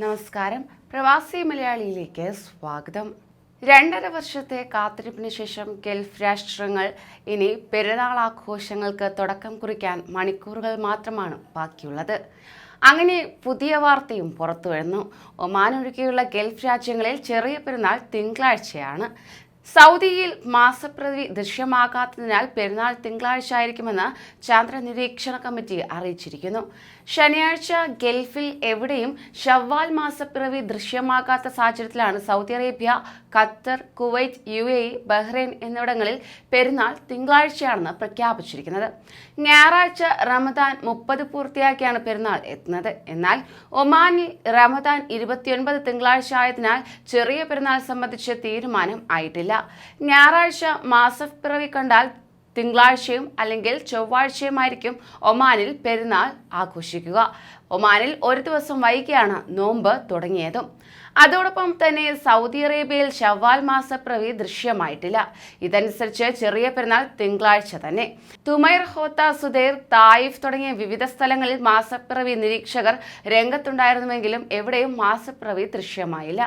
നമസ്കാരം. പ്രവാസി മലയാളിയിലേക്ക് സ്വാഗതം. 2.5 വർഷത്തെ കാത്തിരിപ്പിന് ശേഷം ഗൾഫ് രാഷ്ട്രങ്ങൾ ഇനി പെരുന്നാൾ ആഘോഷങ്ങൾക്ക് തുടക്കം കുറിക്കാൻ മണിക്കൂറുകൾ മാത്രമാണ് ബാക്കിയുള്ളത്. അങ്ങനെ പുതിയ വാർത്തയും പുറത്തു വരുന്നു. ഒമാൻ ഒഴികെയുള്ള ഗൾഫ് രാജ്യങ്ങളിൽ ചെറിയ പെരുന്നാൾ തിങ്കളാഴ്ചയാണ്. സൗദിയിൽ മാസപ്പിറവി ദൃശ്യമാകാത്തതിനാൽ പെരുന്നാൾ തിങ്കളാഴ്ച ആയിരിക്കുമെന്ന് ചാന്ദ്ര നിരീക്ഷണ കമ്മിറ്റി അറിയിച്ചിരിക്കുന്നു. ശനിയാഴ്ച ഗൾഫിൽ എവിടെയും ഷവ്വാൽ മാസപ്പിറവി ദൃശ്യമാകാത്ത സാഹചര്യത്തിലാണ് Saudi Arabia, Qatar, Kuwait, UAE, Bahrain എന്നിവിടങ്ങളിൽ പെരുന്നാൾ തിങ്കളാഴ്ചയാണെന്ന് പ്രഖ്യാപിച്ചിരിക്കുന്നത്. ഞായറാഴ്ച റമദാൻ 30 പൂർത്തിയാക്കിയാണ് പെരുന്നാൾ എത്തുന്നത്. എന്നാൽ ഒമാനിൽ റമദാൻ 29 തിങ്കളാഴ്ച ആയതിനാൽ ചെറിയ പെരുന്നാൾ സംബന്ധിച്ച് തീരുമാനം ആയിട്ടില്ല. ഞായറാഴ്ച മാസപ്പിറവി കണ്ടാൽ തിങ്കളാഴ്ചയും അല്ലെങ്കിൽ ചൊവ്വാഴ്ചയുമായിരിക്കും ഒമാനിൽ പെരുന്നാൾ ആഘോഷിക്കുക. ഒമാനിൽ ഒരു ദിവസം വൈകിയാണ് നോമ്പ് തുടങ്ങിയതും. അതോടൊപ്പം തന്നെ സൗദി അറേബ്യയിൽ ഷവ്വാൽ മാസപ്പിറവി ദൃശ്യമായിട്ടില്ല. ഇതനുസരിച്ച് ചെറിയ പെരുന്നാൾ തിങ്കളാഴ്ച തന്നെ. തുമൈർ, ഹോത്ത, സുദൈർ, തായിഫ് തുടങ്ങിയ വിവിധ സ്ഥലങ്ങളിൽ മാസപ്പിറവി നിരീക്ഷകർ രംഗത്തുണ്ടായിരുന്നുവെങ്കിലും എവിടെയും മാസപ്പിറവി ദൃശ്യമായില്ല.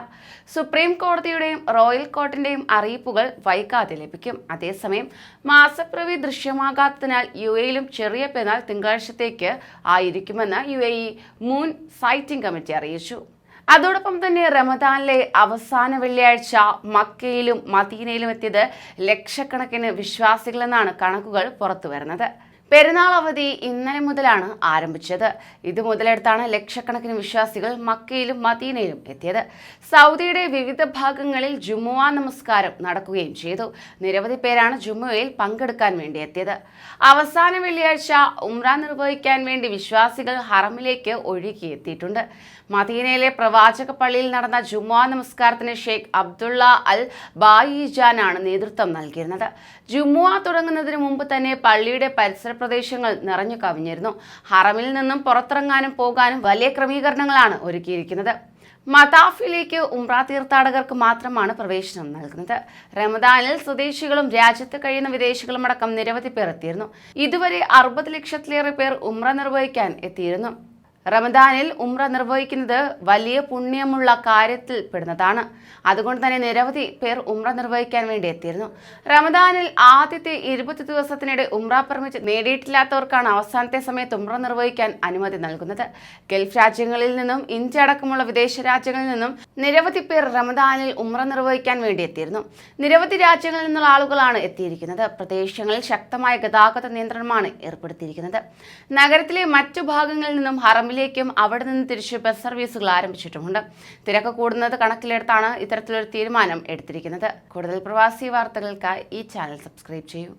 സുപ്രീം കോടതിയുടെയും റോയൽ കോർട്ടിന്റെയും അറിയിപ്പുകൾ വൈകാതെ ലഭിക്കും. അതേസമയം മാസപ്പിറവി ദൃശ്യമാകാത്തതിനാൽ UAEയിലും ചെറിയ പെരുന്നാൾ തിങ്കളാഴ്ചത്തേക്ക് ആയിരിക്കുമെന്ന് UAE മൂൺ സൈറ്റിംഗ് കമ്മിറ്റി അറിയിച്ചു. അതോടൊപ്പം തന്നെ റമദാനിലെ അവസാന വെള്ളിയാഴ്ച മക്കയിലും മദീനയിലും എത്തിയത് ലക്ഷക്കണക്കിന് വിശ്വാസികളെന്നാണ് കണക്കുകൾ പുറത്തുവരുന്നത്. പെരുന്നാൾ അവധി ഇന്നലെ മുതലാണ് ആരംഭിച്ചത്. ഇത് മുതലെടുത്താണ് ലക്ഷക്കണക്കിന് വിശ്വാസികൾ മക്കയിലും മദീനയിലും എത്തിയത്. സൗദിയുടെ വിവിധ ഭാഗങ്ങളിൽ ജുമുഅ നമസ്കാരം നടക്കുകയും ചെയ്തു. നിരവധി പേരാണ് ജുമുഅയിൽ പങ്കെടുക്കാൻ വേണ്ടി എത്തിയത്. അവസാന വെള്ളിയാഴ്ച ഉംറ നിർവഹിക്കാൻ വേണ്ടി വിശ്വാസികൾ ഹറമിലേക്ക് ഒഴുകിയെത്തിയിട്ടുണ്ട്. മദീനയിലെ പ്രവാചക പള്ളിയിൽ നടന്ന ജുമുഅ നമസ്കാരത്തിന് ഷെയ്ഖ് അബ്ദുള്ള അൽ ബായിജാനാണ് നേതൃത്വം നൽകിയിരുന്നത്. ജുമുഅ തുടങ്ങുന്നതിന് മുമ്പ് തന്നെ പള്ളിയുടെ പരിസര പ്രദേശങ്ങൾ നിറഞ്ഞു കവിഞ്ഞിരുന്നു. ഹറമിൽ നിന്നും പുറത്തിറങ്ങാനും പോകാനും വലിയ ക്രമീകരണങ്ങളാണ് ഒരുക്കിയിരിക്കുന്നത്. മതാഫിലേക്ക് ഉംറ തീർത്ഥാടകർക്ക് മാത്രമാണ് പ്രവേശനം നൽകുന്നത്. റമദാനിൽ സ്വദേശികളും രാജ്യത്ത് കഴിയുന്ന വിദേശികളും അടക്കം നിരവധി പേർ എത്തിയിരുന്നു. ഇതുവരെ 60 ലക്ഷത്തിലേറെ പേർ ഉംറ നിർവഹിക്കാൻ എത്തിയിരുന്നു. റമദാനിൽ ഉംറ നിർവഹിക്കുന്നത് വലിയ പുണ്യമുള്ള കാര്യത്തിൽ പെടുന്നതാണ്. അതുകൊണ്ട് തന്നെ നിരവധി പേർ ഉംറ നിർവഹിക്കാൻ വേണ്ടി എത്തിയിരുന്നു. റമദാനിൽ ആദ്യത്തെ 20 ദിവസത്തിനിടെ ഉംറ പെർമിറ്റ് നേടിയിട്ടില്ലാത്തവർക്കാണ് അവസാനത്തെ സമയത്ത് ഉംറ നിർവഹിക്കാൻ അനുമതി നൽകുന്നത്. ഗൾഫ് രാജ്യങ്ങളിൽ നിന്നും ഇന്ത്യ അടക്കമുള്ള വിദേശ രാജ്യങ്ങളിൽ നിന്നും നിരവധി പേർ റമദാനിൽ ഉംറ നിർവഹിക്കാൻ വേണ്ടി എത്തിയിരുന്നു. നിരവധി രാജ്യങ്ങളിൽ നിന്നുള്ള ആളുകളാണ് എത്തിയിരിക്കുന്നത്. പ്രദേശങ്ങളിൽ ശക്തമായ ഗതാഗത നിയന്ത്രണമാണ് ഏർപ്പെടുത്തിയിരിക്കുന്നത്. നഗരത്തിലെ മറ്റു ഭാഗങ്ങളിൽ നിന്നും ഹറമിലേക്കും അവിടെ നിന്ന് തിരിച്ച് ബസ് സർവീസുകൾ ആരംഭിച്ചിട്ടുമുണ്ട്. തിരക്ക് കൂടുന്നത് കണക്കിലെടുത്താണ് ഇത്തരത്തിലൊരു തീരുമാനം എടുത്തിരിക്കുന്നത്. കൂടുതൽ പ്രവാസി വാർത്തകൾക്കായി ഈ ചാനൽ സബ്സ്ക്രൈബ് ചെയ്യൂ.